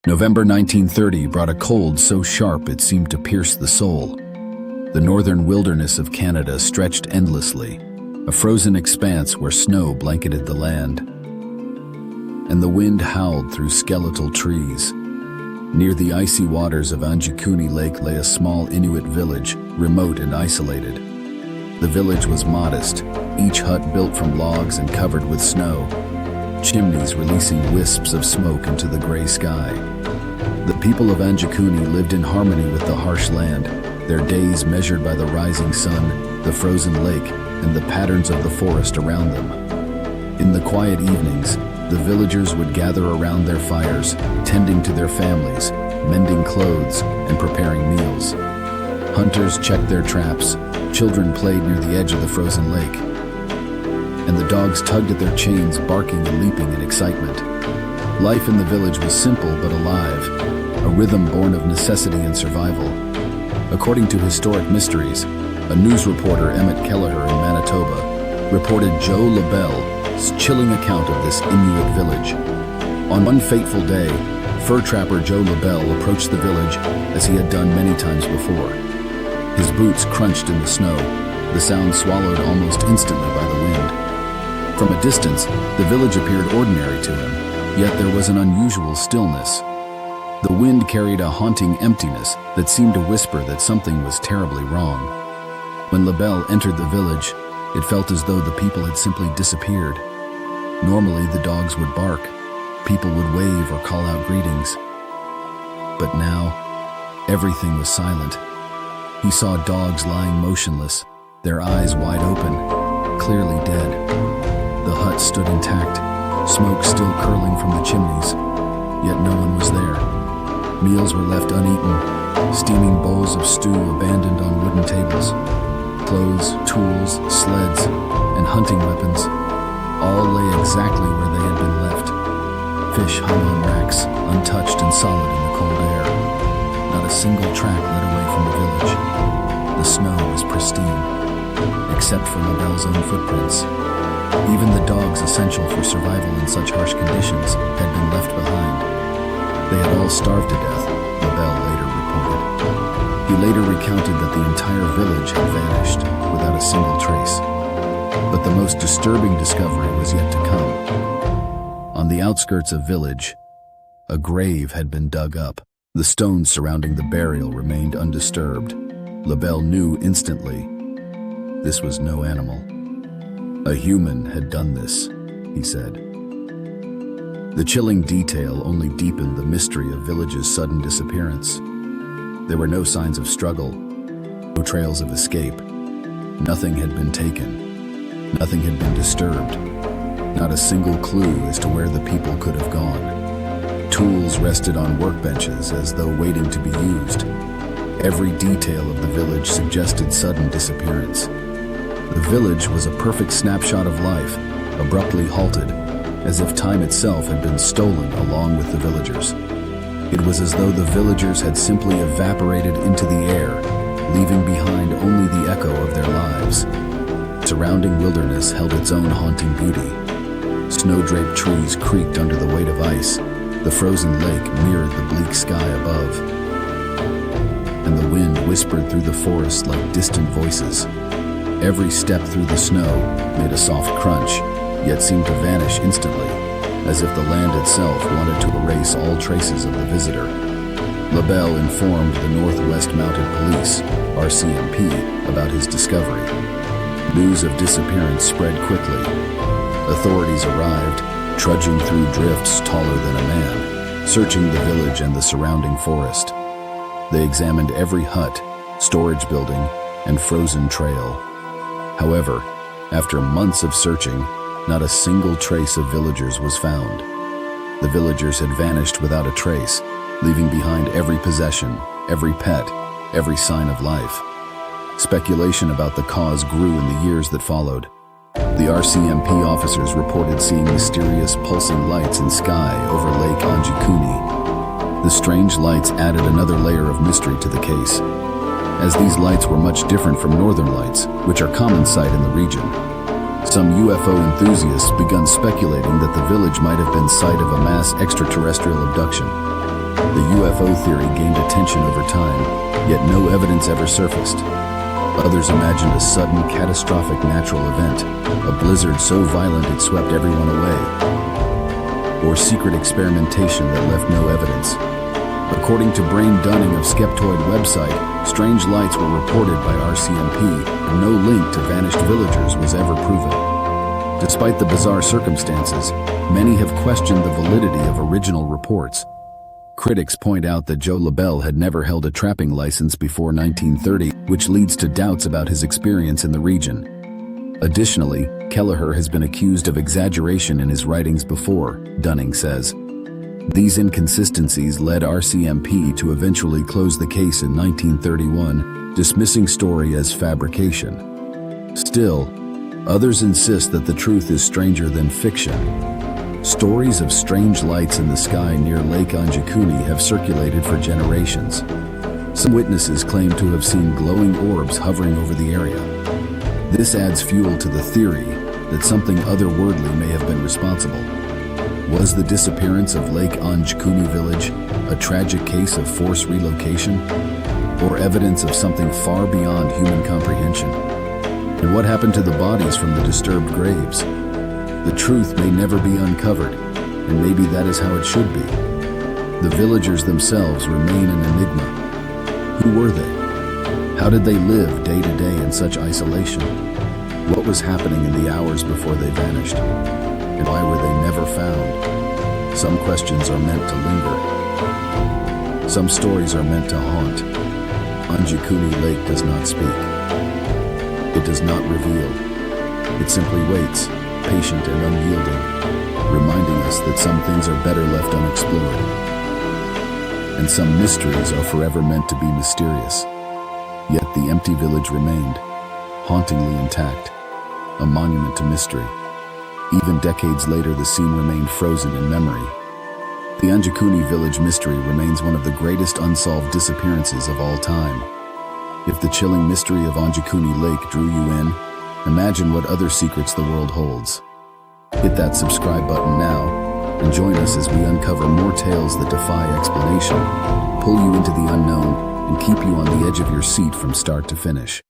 November 1930 brought a cold so sharp it seemed to pierce the soul. The northern wilderness of Canada stretched endlessly, a frozen expanse where snow blanketed the land. And the wind howled through skeletal trees. Near the icy waters of Anjikuni Lake lay a small Inuit village, remote and isolated. The village was modest, each hut built from logs and covered with snow, chimneys releasing wisps of smoke into the gray sky. The people of Anjikuni lived in harmony with the harsh land, their days measured by the rising sun, the frozen lake, and the patterns of the forest around them. In the quiet evenings, the villagers would gather around their fires, tending to their families, mending clothes, and preparing meals. Hunters checked their traps, children played near the edge of the frozen lake, and the dogs tugged at their chains, barking and leaping in excitement. Life in the village was simple but alive, a rhythm born of necessity and survival. According to Historic Mysteries, a news reporter, Emmett Kelleher in Manitoba, reported Joe LaBelle's chilling account of this Inuit village. On one fateful day, fur trapper Joe LaBelle approached the village as he had done many times before. His boots crunched in the snow, the sound swallowed almost instantly by the wind. From a distance, the village appeared ordinary to him, yet there was an unusual stillness. The wind carried a haunting emptiness that seemed to whisper that something was terribly wrong. When LaBelle entered the village, it felt as though the people had simply disappeared. Normally, the dogs would bark, people would wave or call out greetings. But now, everything was silent. He saw dogs lying motionless, their eyes wide open, clearly dead. The hut stood intact, smoke still curling from the chimneys, yet no one was there. Meals were left uneaten, steaming bowls of stew abandoned on wooden tables. Clothes, tools, sleds, and hunting weapons all lay exactly where they had been left. Fish hung on racks, untouched and solid in the cold air. Not a single track led away from the village. The snow was pristine, except for LaBelle's own footprints. Even the dogs essential for survival in such harsh conditions had been left behind. They had all starved to death, LaBelle later reported. He later recounted that the entire village had vanished without a single trace. But the most disturbing discovery was yet to come. On the outskirts of village, a grave had been dug up. The stones surrounding the burial remained undisturbed. LaBelle knew instantly this was no animal. A human had done this, he said. The chilling detail only deepened the mystery of village's sudden disappearance. There were no signs of struggle, no trails of escape. Nothing had been taken. Nothing had been disturbed. Not a single clue as to where the people could have gone. Tools rested on workbenches as though waiting to be used. Every detail of the village suggested sudden disappearance. The village was a perfect snapshot of life, abruptly halted, as if time itself had been stolen along with the villagers. It was as though the villagers had simply evaporated into the air, leaving behind only the echo of their lives. Surrounding wilderness held its own haunting beauty. Snow-draped trees creaked under the weight of ice. The frozen lake mirrored the bleak sky above. And the wind whispered through the forest like distant voices. Every step through the snow made a soft crunch, yet seemed to vanish instantly, as if the land itself wanted to erase all traces of the visitor. LaBelle informed the Northwest Mounted Police, RCMP, about his discovery. News of disappearance spread quickly. Authorities arrived, trudging through drifts taller than a man, searching the village and the surrounding forest. They examined every hut, storage building, and frozen trail. However, after months of searching, not a single trace of villagers was found. The villagers had vanished without a trace, leaving behind every possession, every pet, every sign of life. Speculation about the cause grew in the years that followed. The RCMP officers reported seeing mysterious pulsing lights in sky over Lake Anjikuni. The strange lights added another layer of mystery to the case, as these lights were much different from northern lights, which are common sight in the region. Some UFO enthusiasts began speculating that the village might have been site of a mass extraterrestrial abduction. The UFO theory gained attention over time, yet no evidence ever surfaced. Others imagined a sudden, catastrophic natural event, a blizzard so violent it swept everyone away, or secret experimentation that left no evidence. According to Brain Dunning of Skeptoid website, strange lights were reported by RCMP, and no link to vanished villagers was ever proven. Despite the bizarre circumstances, many have questioned the validity of original reports. Critics point out that Joe LaBelle had never held a trapping license before 1930, which leads to doubts about his experience in the region. Additionally, Kelleher has been accused of exaggeration in his writings before, Dunning says. These inconsistencies led RCMP to eventually close the case in 1931, dismissing story as fabrication. Still, others insist that the truth is stranger than fiction. Stories of strange lights in the sky near Lake Anjikuni have circulated for generations. Some witnesses claim to have seen glowing orbs hovering over the area. This adds fuel to the theory that something otherworldly may have been responsible. Was the disappearance of Lake Anjikuni village a tragic case of forced relocation, or evidence of something far beyond human comprehension? And what happened to the bodies from the disturbed graves? The truth may never be uncovered, and maybe that is how it should be. The villagers themselves remain an enigma. Who were they? How did they live day to day in such isolation? What was happening in the hours before they vanished? And why were they never found? Some questions are meant to linger. Some stories are meant to haunt. Anjikuni Lake does not speak. It does not reveal. It simply waits, patient and unyielding, reminding us that some things are better left unexplored. And some mysteries are forever meant to be mysterious. Yet the empty village remained, hauntingly intact, a monument to mystery. Even decades later, the scene remained frozen in memory. The Anjikuni village mystery remains one of the greatest unsolved disappearances of all time. If the chilling mystery of Anjikuni Lake drew you in, imagine what other secrets the world holds. Hit that subscribe button now, and join us as we uncover more tales that defy explanation, pull you into the unknown, and keep you on the edge of your seat from start to finish.